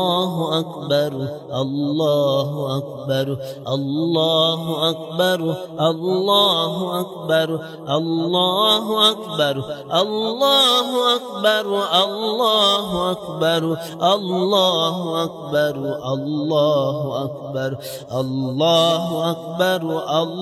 الله أكبر الله أكبر الله أكبر الله أكبر الله أكبر الله أكبر الله أكبر الله أكبر الله أكبر الله أكبر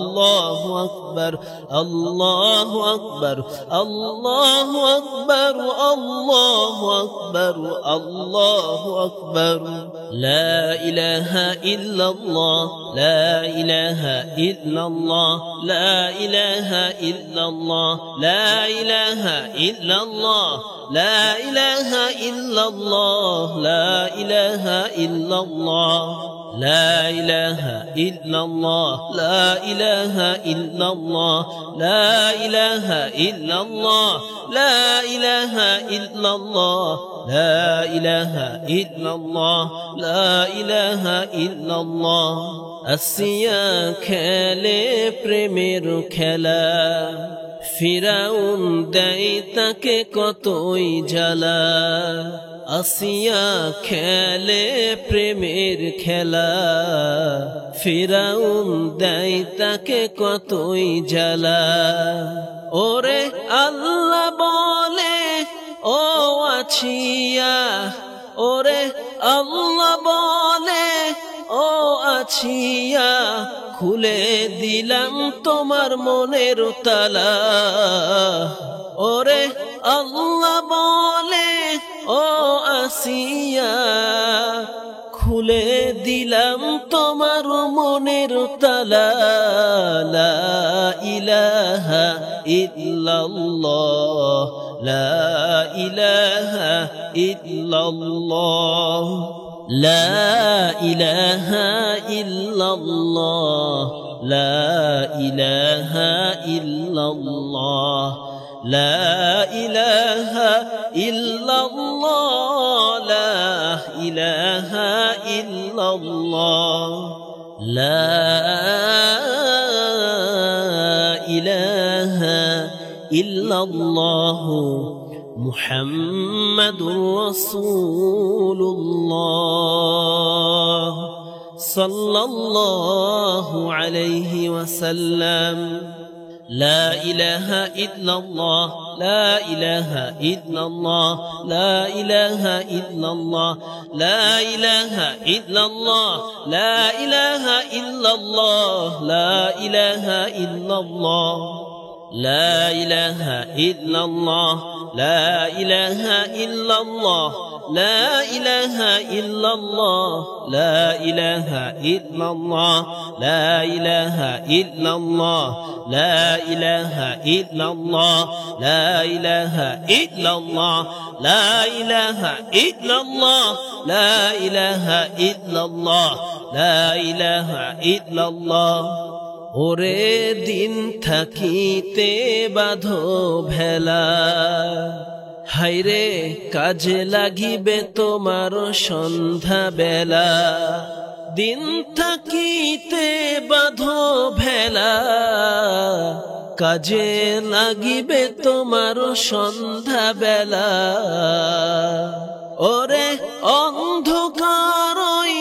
الله أكبر الله أكبر الله أكبر الله أكبر الله أكبر لا إله إلا الله لا إله إلا الله لا إله إلا الله لا إله إلا الله لا إله إلا الله لا إله إلا الله لا إله إلا الله لا إله إلا الله لا إله إلا الله لا إله إلا الله لا إله إلا الله لا إله إلا الله আসিয়া খেলে প্রেমের খেলা ফিরাউন দেয় তাকে কতই জ্বালা আসিয়া খেলে প্রেমের খেলা ফিরাউন দেয় তাকে কতই জ্বালা ওরে আল্লাহ বলে ও আছিয়া ওরে আল্লাহ বলে ও আছিয়া খুলে দিলাম তোমার মনের তালা ওরে আল্লাহ বলে ও আসিয়া খুলে দিলাম তোমার মনের তালা লা ইলাহা ইল্লাল্লাহ লা ইলাহা ইল্লাল্লাহ لا إله إلا الله لا إله إلا الله لا إله إلا الله لا إله إلا الله لا إله إلا الله محمد رسول الله صلى الله عليه وسلم لا إله إلا الله لا إله إلا الله لا إله إلا الله لا إله إلا الله لا إله إلا الله لا إله إلا الله لا إله إلا الله لا إله إلا الله لا إله إلا الله لا إله إلا الله لا إله إلا الله لا إله إلا الله لا إله إلا الله لا إله إلا الله لا إله إلا الله لا إله إلا الله ওরে দিন থাকিতে বাঁধো ভেলা হায়রে কাজে লাগিবে তোমার সন্ধ্যা বেলা দিন থাকিতে বাঁধো ভেলা কাজে লাগিবে তোমার সন্ধ্যা বেলা ওরে অন্ধকারই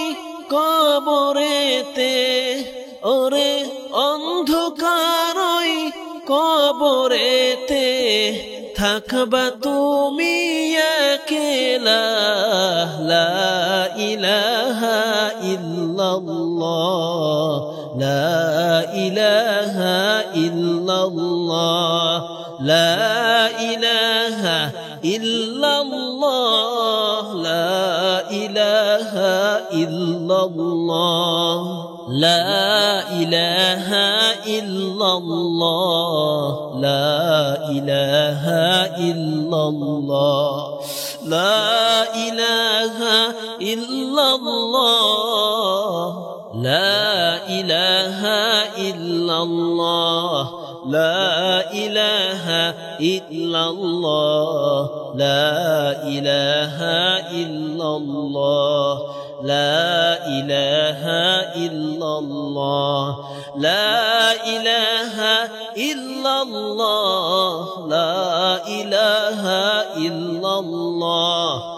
কবরেতে ওরে অন্ধকারই কবরেতে থাকবা তুমি একেলা লা ইলাহা ইল্লাল্লাহ লা ইলাহা ইল্লাল্লাহ লা ইলাহা ইল্লাল্লাহ লা ইলাহা ইল্লাল্লাহ لا إله إلا الله لا إله إلا الله لا إله إلا الله لا إله إلا الله لا إله إلا الله لا إله إلا الله لا إله إلا الله لا إله إلا الله لا إله إلا الله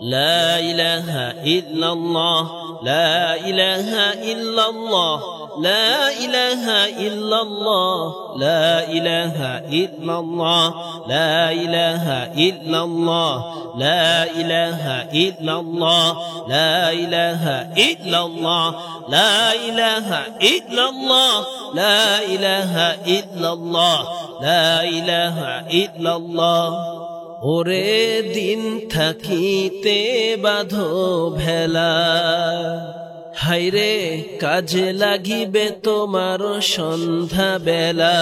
لا إله إلا الله لا إله إلا الله لا إله إلا الله لا إله إلا الله لا إله إلا الله لا إله إلا الله لا إله إلا الله لا إله إلا الله لا إله إلا الله لا إله إلا الله ওরে দিন থাকিতে বাঁধো ভেলা হায়রে কাজে লাগিবে তোমার সন্ধ্যা বেলা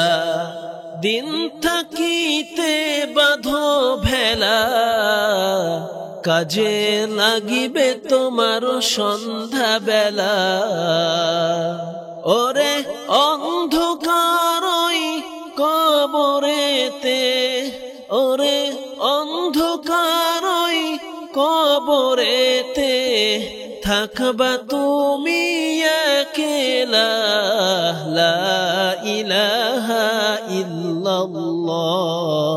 দিন থাকিতে বাঁধো ভেলা কাজে লাগিবে তোমার সন্ধ্যা বেলা ওরে অন্ধকারই কবরেতে ওরে অন্ধকারই কবরেতে থাকবা তুমি একেলা লা ইলাহা ইল্লাল্লাহ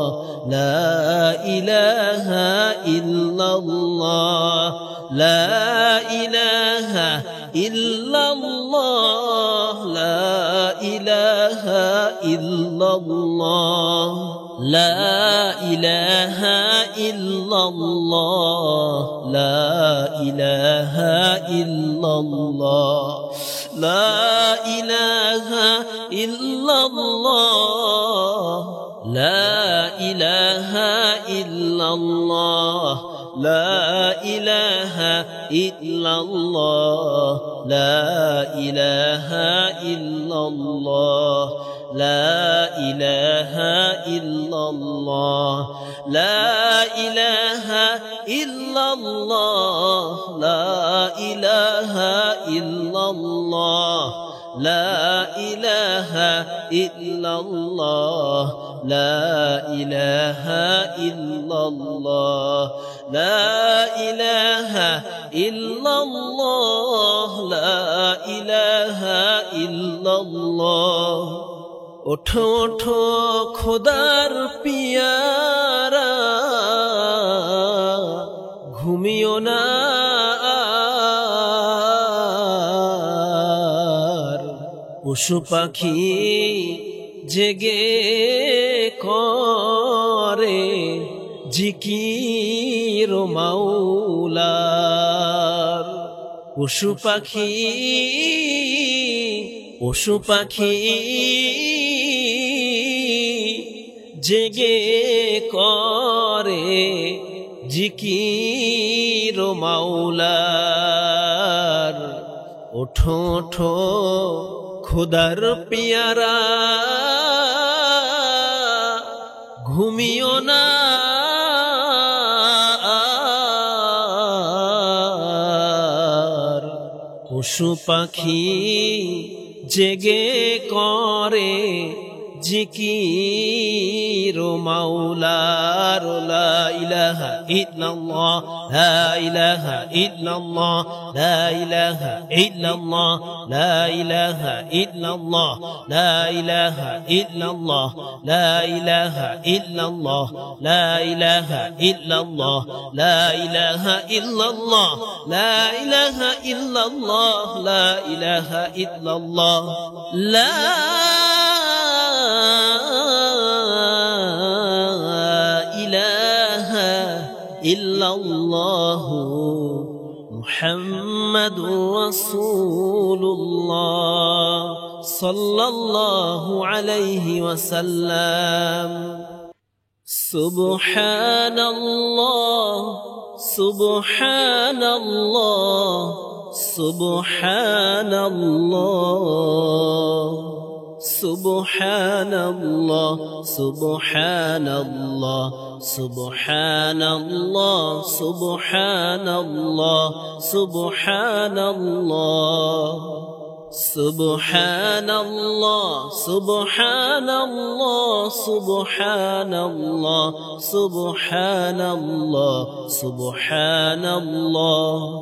লা ইলাহা ইল্লাল্লাহ লা ইলাহা ইল্লাল্লাহ লা ইলাহা ইল্লাল্লাহ لا إله إلا الله لا إله إلا الله لا إله إلا الله لا إله إلا الله لا إله إلا الله لا إله إلا الله لا إله إلا الله لا إله إلا الله لا إله إلا الله لا إله إلا الله لا إله إلا الله لا إله إلا الله لا إله إلا الله ওঠো ওঠো খোদার পিয়ারা ঘুমিও না পশু পাখি জেগে করে জিকির মাওলার পশু পাখি জেগে করে জিকির মাওলার ওঠো ওঠো খোদার পিয়ারা ঘুমিও না পশু পাখি জেগে করে জিকির মাওলার লা ইলাহা ইল্লাল্লাহ লা ইলাহা ইল্লাল্লাহ লা ইলাহা ইল্লাল্লাহ লা ইলাহা ইল্লাল্লাহ লা ইলাহা ইল্লাল্লাহ লা ইলাহা ইল্লাল্লাহ লা ইলাহা ইল্লাল্লাহ লা ইলাহা ইল্লাল্লাহ লা ইলাহা ইল্লাল্লাহ লা ইলাহা ইল্লাল্লাহ লা إلا الله محمد رسول الله صلى الله عليه وسلم سبحان الله سبحان الله سبحان الله سبحان الله سبحان الله سبحان الله سبحان الله سبحان الله سبحان الله سبحان الله سبحان الله سبحان الله سبحان الله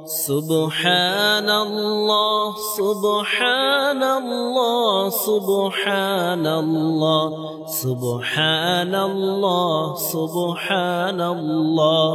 سبحان الله سبحان الله سبحان الله سبحان الله سبحان الله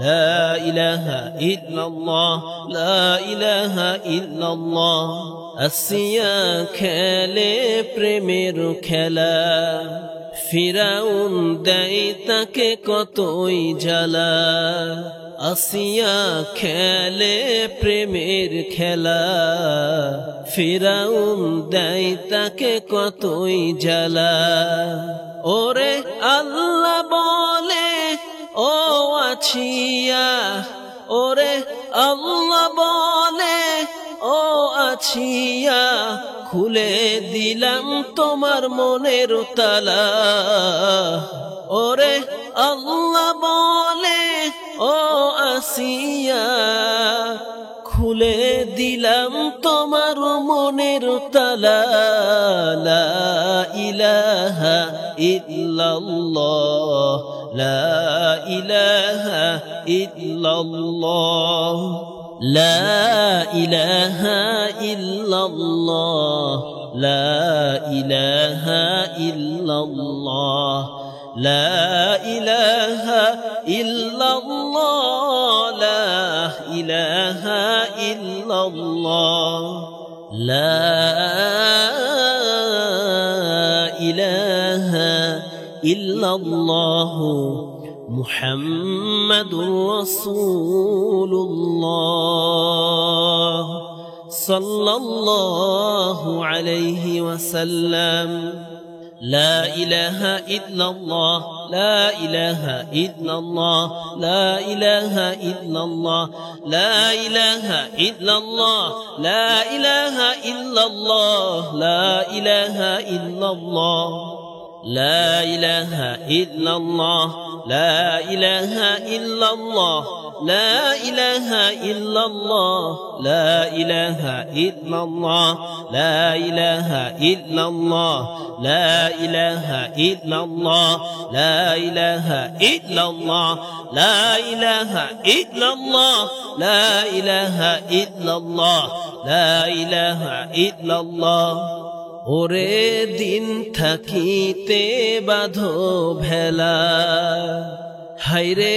لا إله إلا الله لا إله إلا الله আসিয়া খেলে প্রেমের খেলা ফিরাউন দেয় তাকে কতই জ্বালা আসিয়া খেলে প্রেমের খেলা ফিরাউন দেয় তাকে কতই জ্বালা ওরে আল্লাহ বলে ও আছিয়া ওরে আল্লাহ বলে ও আছিয়া খুলে দিলাম তোমার মনের তালা ওরে আল্লাহ বলে ও আসিয়া খুলে দিলাম তোমার মনের তালা লা ইলাহা ইল্লাল্লাহ লা ইলাহা ইল্লাল্লাহ لا إله إلا الله لا إله إلا الله لا إله إلا الله لا إله إلا الله لا إله إلا الله محمد رسول الله صلى الله عليه وسلم لا إله إلا الله لا إله إلا الله لا إله إلا الله لا إله إلا الله لا إله إلا الله لا إله إلا الله لا إله إلا الله لا إله إلا الله لا إله إلا الله لا إله إلا الله لا إله إلا الله لا إله إلا الله لا إله إلا الله لا إله إلا الله لا إله إلا الله لا إله إلا الله ওরে দিন থাকিতে বাঁধো ভেলা হায়রে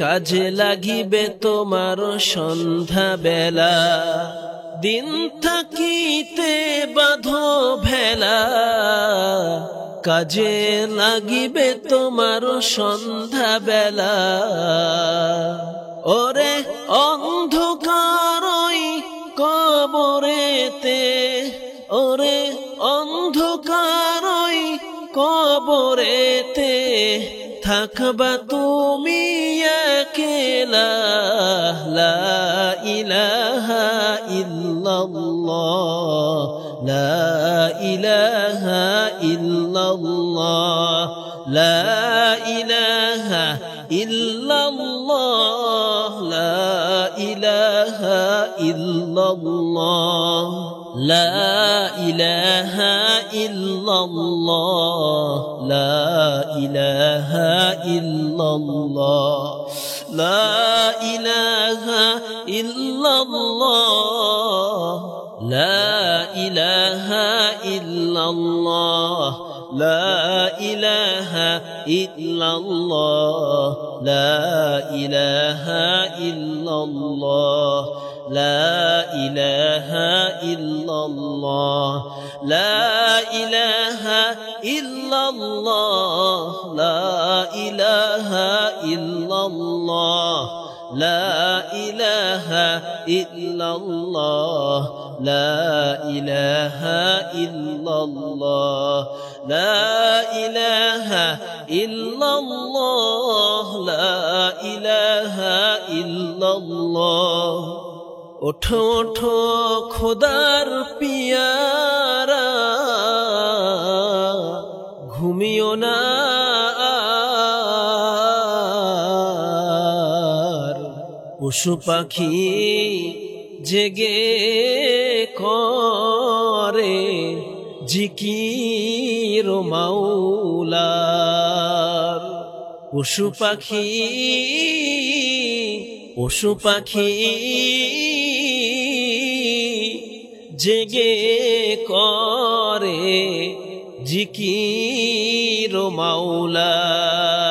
কাজে লাগিবে তোমার সন্ধ্যা বেলা দিন থাকিতে বাঁধো ভেলা কাজে লাগিবে তোমার সন্ধ্যা বেলা ওরে অন্ধকারই কবরেতে ওরে অন্ধকারই কবরেতে থাকবা তুমি একেলা লা ইলাহা ইল্লাল্লাহ লা ইলাহা ইল্লাল্লাহ লা ইলাহা ইল্লাল্লাহ লা ইলাহা ইল্লাল্লাহ لا إله إلا الله لا إله إلا الله لا إله إلا الله لا إله إلا الله لا إله إلا الله لا إله إلا الله لا إله إلا الله لا إله إلا الله لا إله إلا الله لا إله إلا الله لا إله إلا الله لا إله إلا الله لا إله إلا الله ওঠো ওঠো খোদার পিয়ারা ঘুমিও না পশু পাখি জেগে করে জিকির মাওলার পশু পাখি জেগে করে জিকির মাওলার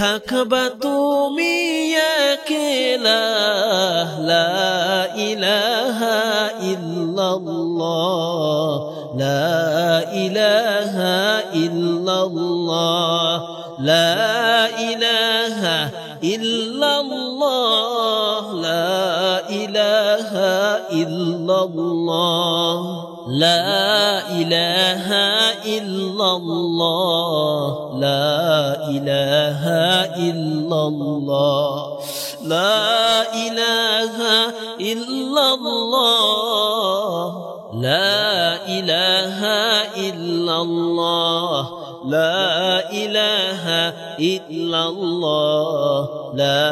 থাকবা তুমি একেলা লা ইলাহা ইল্লাল্লাহ লা ইলাহা ইল্লাল্লাহ লা ইলাহা ইল্লাল্লাহ লা ইলাহা ইল্লাল্লাহ লা ইলাহা ইল্লাল্লাহ লা ইলাহা ইল্লাল্লাহ লা ইলাহা ইল্লাল্লাহ লা ইলাহা ইল্লাল্লাহ লা ইলাহা ইল্লাল্লাহ লা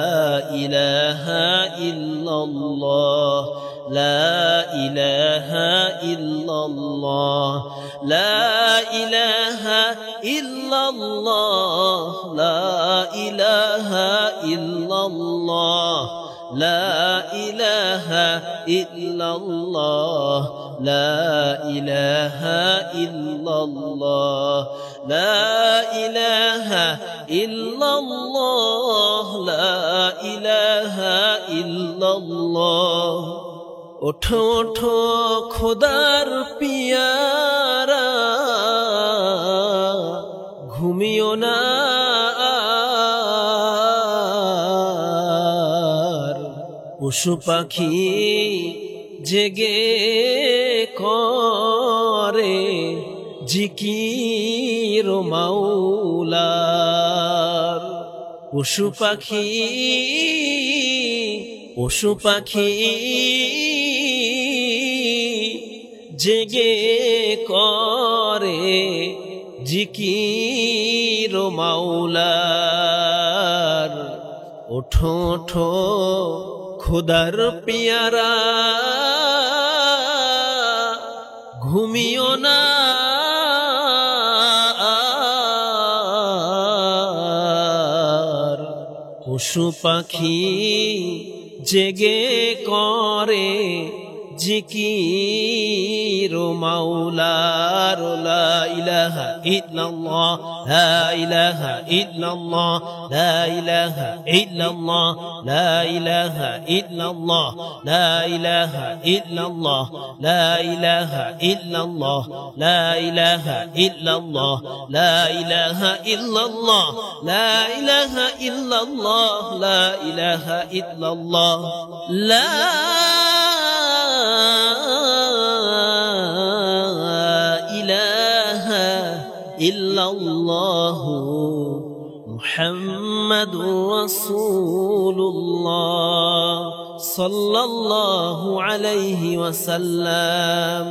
ইলাহা ইল্লাল্লাহ লা ইলাহা ইল্লাল্লাহ লা ইলাহা ইল্লাল্লাহ লা ইলাহা ইল্লাল্লাহ লা ইলাহা ইল্লাল্লাহ লা ইলাহা ইল্লাল্লাহ লা ইলাহা ইল্লাল্লাহ লা ইলাহা ইল্লাল্লাহ ওঠো ওঠো খোদার পিয়ারা ঘুমিও না পশু পাখি জেগে করে জিকির মাওলার পশু পাখি জেগে করে জিকির মাওলার ওঠো ওঠো খোদার পিয়ারা ঘুমিও না পশু পাখি জেগে করে জিকির মাওলার লা ইলাহা ইল্লাল্লাহ লা ইলাহা ইল্লাল্লাহ লা ইলাহা ইল্লাল্লাহ লা ইলাহা ইল্লাল্লাহ লা ইলাহা ইল্লাল্লাহ লা ইলাহা ইল্লাল্লাহ লা ইলাহা ইল্লাল্লাহ লা ইলাহা ইল্লাল্লাহ লা ইলাহা ইল্লাল্লাহ লা ইলাহা ইল্লাল্লাহ লা ইলাহা ইল্লাল্লাহু মুহাম্মাদুর রাসূলুল্লাহ সাল্লাল্লাহু আলাইহি ওয়াসাল্লাম।